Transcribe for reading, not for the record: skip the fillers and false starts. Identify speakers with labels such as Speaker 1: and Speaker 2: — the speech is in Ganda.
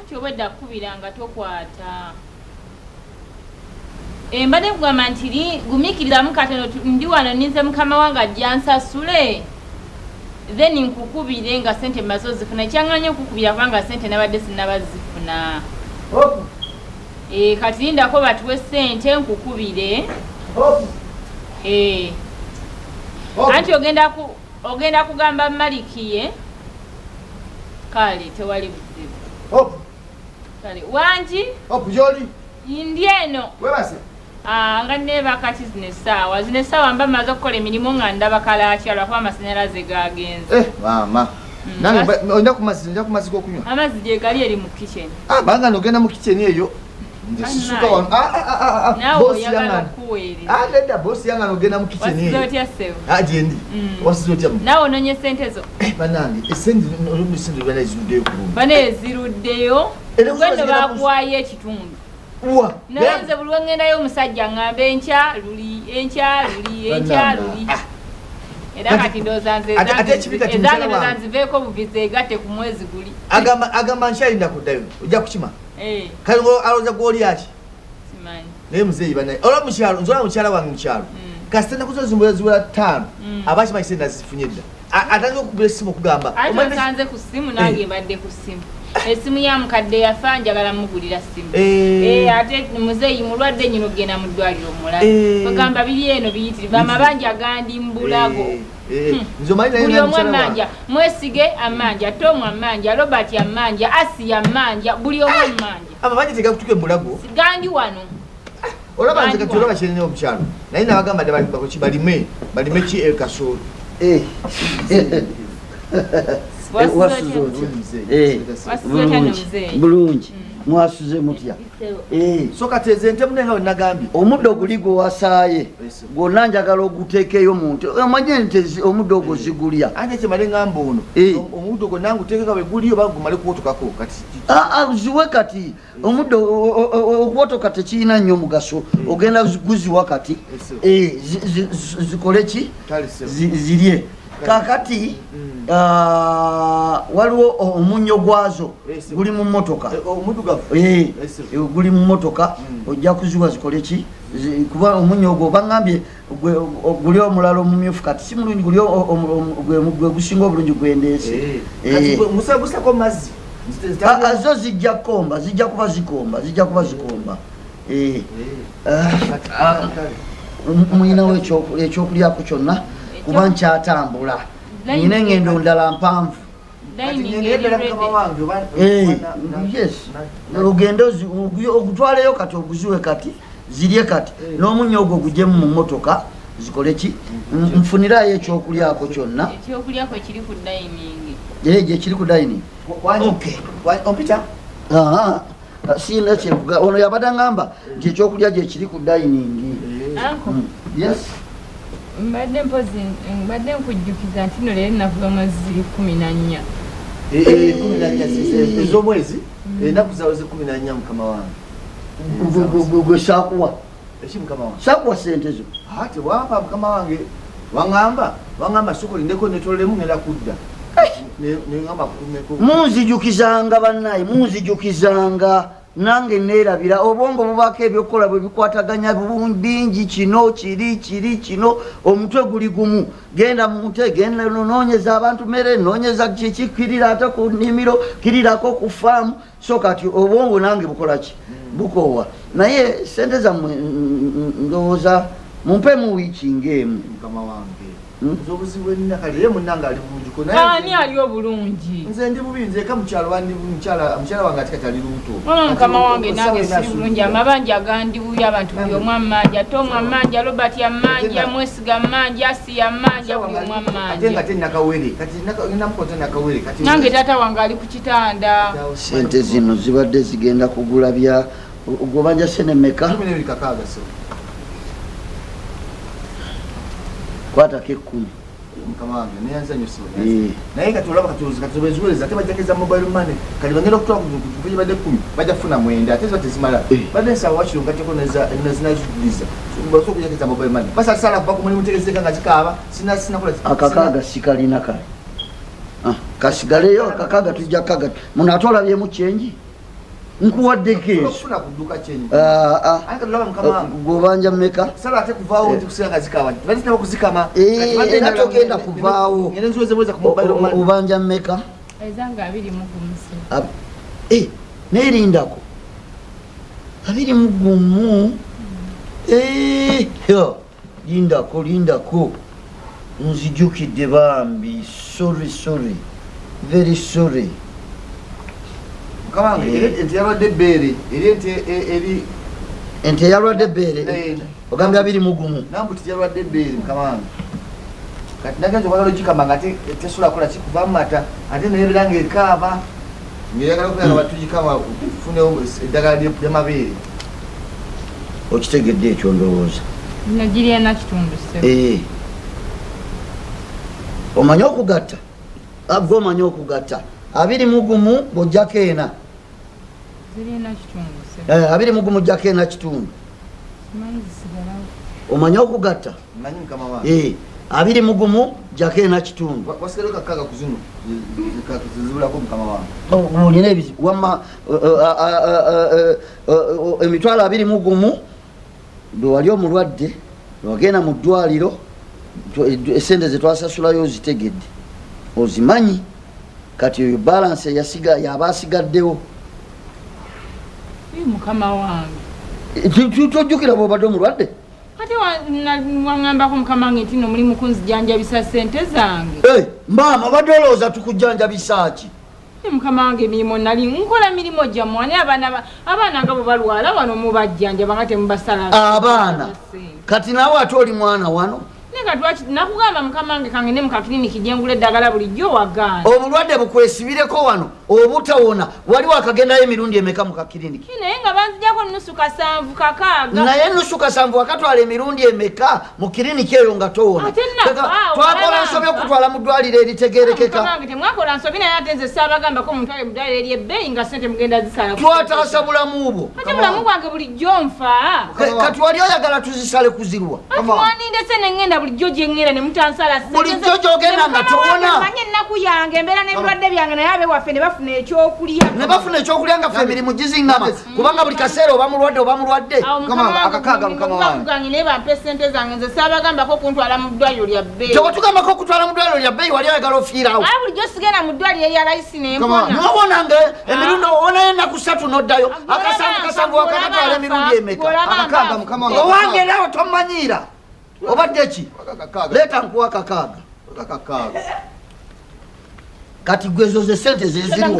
Speaker 1: anti obwedda kubiranga tokwata mbadde kugamba nti gumiikirizamu katono ndi wano ninze mukama wange ajja nsasule then nkukubire nga ssente mmaze ozifuna ekyaŋŋanya okukubira kubanga ssente nabadde sinnabazifuna kati lindako batuwe ssente nkukubire anti ogenda kugamba malikiye kale tewali buzibu kale wangi ndi eno nga neeba kati zino essaawa mba maze okukola emirimu nga ndaba kalakyalwa kuba amasanyalaze gagenze
Speaker 2: maama nange onja kumazzi g'okunywa
Speaker 1: amazzi gye gali eri mu kitchen
Speaker 2: banga nogenda mu kitchen eyo nzisuka wano nedda bosi yanga nogenda mu kitchen eyo gyendi wasize otya
Speaker 1: naawe ononye sente zo
Speaker 2: banange esente bana eziruddeyo kulumba
Speaker 1: bana eziruddeyo gwendo bakuwaayo ekitundu naye nze buli wengendayo omusajja ngamba enkya luli era kati ndowooza nze ezange nezanziveeko buviza egatte ku mwezi guli
Speaker 2: agamba nkyalinda kuddayo ojja kukima kale alowooza gwoliaki
Speaker 1: simanyi
Speaker 2: naye muzeeyi banaye olwa mukyalo nzola mukyala wange mukyalo kasita ennaku zo ziwera 5 abakimanyi sente nazifunye dda atange okugula essimu okugamba
Speaker 1: ate nsanze ku ssimu nange mbadde ku ssimu esimu ya mukadde yafa njagala mugulira simu ate muzeeyi mulwadde nyina okgenda mu ddwaliro omulala bagamba biri eno biyitirivu amabanja gandi mbulago buli omu amanja mwesige amanja tomu amanja robert amanja asi amanja buli omu amanja
Speaker 2: amabanja tegakutuka embulago
Speaker 1: gandi wano
Speaker 2: olaba nze kati olaba kyenene omukyalo naye nabagamba balime ki ekasoolo
Speaker 3: bulungi mwasuze mutya
Speaker 2: so kati eze nte munenga we nagambye
Speaker 3: omuddo guli gwe wasaaye gwonna njagala oguteekeyo muntu omanye nti omuddo ogwo zigulya
Speaker 2: ate kyemale ngamba ono omuddo gwo nange uteekeka bwe guli oba gumale kuwotokako kati
Speaker 3: ziwe kati omuddo okuwotoka tekirina nnyo mugaso ogenda guziwa kati zikole ki zirye kakati waliwo omunyo gwazo guli mu mmotoka guli mu mmotoka ojja kuziwa zikole ki kuba omunyo ogwo baŋŋambye guli omulala omumyufu kati si mulungi guli gwe gusinga obulungi gwendeese
Speaker 2: musagusako mazzi
Speaker 3: zo zijja kukomba zijja kuba zikomba muyinawo ekyokulyako kyonna kuba nkyatambula nina engendo ndala mpanvu ogende ogutwaleyo kati oguziwe kati zirye kati n'omunnyo ogwo gujjemu mu mmotoka zikole ki nfunirayo ekyokulyako kyonna gye kiri ku dining
Speaker 2: ompita
Speaker 3: siina kyevuga ono yabadde ngamba nti ekyokulya gye kiri ku dining yes
Speaker 1: mbadde nkujjukiza nti no leero ennaku z'omwezi ziri 14
Speaker 2: ez'omwezi ennaku zawe ze 14 mukama wange
Speaker 3: gwe saakuwa
Speaker 2: eki mukama wange
Speaker 3: saakuwa ssente zo
Speaker 2: ate wampa mukama wange waŋŋamba sokolindeko netololemu ngenda kudda
Speaker 3: munzijukizanga bannaye munzijukizanga nange neerabira obwongo bubaako ebyokukola bwe bikwataganya bingi kino kiri kino omutwe guli gumu genda mumute genda noonyeza abantu mmere noonyeza kiki kirira ate ku nnimiro kirirako ku faamu so kati obwongo nange bukola ki bukoowa naye sente zammwe ndowooza mumpe mu wiiki ng'emu
Speaker 2: mukama wange obuzibu enina kale ye munnange ali bulungi
Speaker 1: ani ali obulungi
Speaker 2: nze ndi bubi nze eka mukyalo wange ati kati ali lubuto
Speaker 1: mukama wange nange siri bulungi amabanja gandibuya abantu buli omu amanja tomu amanja robert amanja mwesiga amanja asi amanja buli omu amanja
Speaker 2: ate nga tenakawere kati namukota nakawere kati
Speaker 1: nange taata wange ali ku kitanda
Speaker 3: sente zino zibadde zigenda kugula bya gobanja sene meka kwatako 10
Speaker 2: mukama wange neyanzanyusa naye kati olaba katobeziweza ate bajageza mobile money kati bagenda okutwala kukuye badde 10 bajja kufuna 9 ate zo tezimala badde nsaawa wakiro ngateko nezinazuliza basobola okujageza mobile money basa sala kuba kumulimu tegezeka nga kikaaba sinakola
Speaker 3: akakaaga sikalina kale kasigaleyo akakaaga tujja kaga munatolabyemu kyenji nkuwadde keeso
Speaker 2: okufuna ku dduuka kyenyi ate tulaba mukama wange
Speaker 3: gw'obanja mmeka
Speaker 2: sala ate kuvaawo nti kusinga zikama bazitaba kuzikama
Speaker 3: era togenda kuvaawo
Speaker 2: ngene nziwezebweza ku mobile money
Speaker 3: obanja mmeka
Speaker 1: ezanga 21
Speaker 3: nerindako 21 lindako nzijukidde bambi sorry very sorry
Speaker 2: mukama wange ente yalwadde ebbeere eri ente
Speaker 3: yalwadde ebbeere ogambye 21
Speaker 2: nambuti yalwadde ebbeere mukama wange kati nagenza okwagala ogikama nga tesula kola kikuva mu mata ate naye ebiranga ekaaba ngeyagala okuyaga batugikama tufunewo eddagala lyamabeere
Speaker 3: okitegedde ekyo ndowooza
Speaker 1: nagirya nakitundu
Speaker 3: omanye okugatta agwe omanye okugatta 21 bwojjako ena 21 ojjako ena kitundu omanye okugatta
Speaker 2: manyi mukama wange
Speaker 3: 21 jjako ena kitundu
Speaker 2: wasigalewo kakaaga ku zino zibulako mukama wange
Speaker 3: olina ebizibu wamma emitwalo 21 bwe wali omulwadde wagenda mu ddwaliro esente zetwasasulayo ozitegedde ozimanyi kati oyo balanse yaba asigaddewo
Speaker 1: mukama wange
Speaker 3: tojjukira bwobadde omulwadde
Speaker 1: ate waŋŋambako mukama wange nti no mulimu kunzijanjabisa sente zange
Speaker 3: maama obadde olowooza tukujjanjabisa ki
Speaker 1: mukama wange emirimu nali nkola mirimu gyammwe ani abaana nga bwe balwala wano mubajjanjaba nga temubasala
Speaker 3: abaana kati naawe ate oli mwana wano
Speaker 1: nakugamba mukama wange kangende mu kakiriniki gyengula eddagala bulijjo wagaana
Speaker 3: obulwadde bukwesibireko wano obutawona wali wakagendayo emirundi emeka mu kakiriniki
Speaker 1: naye nga banzijako nusu 7
Speaker 3: naye nusu 7 wakatwala emirundi emeka mu kiriniki eyo nga towona twakola nsobi okutwala mu ddwaliro eritegerekeka
Speaker 1: temwakola nsobi naye ate nze saabagambako mutwale mu ddwaliro eryebbeeyi nga sente mugenda zisala
Speaker 3: twataasa bulamu bwo
Speaker 1: ate bulamu bwange bulijjo nfa
Speaker 3: kati wali oyagala tuzisale kuzirwa
Speaker 1: wandindese nengenda bulijjo gyengera ne mutansala
Speaker 3: bulijjo gyogenda nga towona
Speaker 1: manye ennaku yange embeera n'ebirwadde byange naye abe waffe ne bafuna ekyokulya
Speaker 3: nga ffe emirimu gizingama kubanga buli kaseera oba mulwadde
Speaker 1: gange naye bampa esente zange nze saabagambako okuntwala mu ddwaliro lya bbeeyi
Speaker 3: tewatugambako okutwala mu ddwaliro lya bbeeyi wali oyagala ofiirawo
Speaker 1: bulijjo sigenda mu ddwaliro erya layisi nempona
Speaker 3: nowonanga emirundi owonayo ennaku 3 noddayo akasanvu wakakatwala emirundi emeka owange erawo tomanyiira obadde ki leeta nkuwa kakaaga kati gwezo ze sente zeziriwo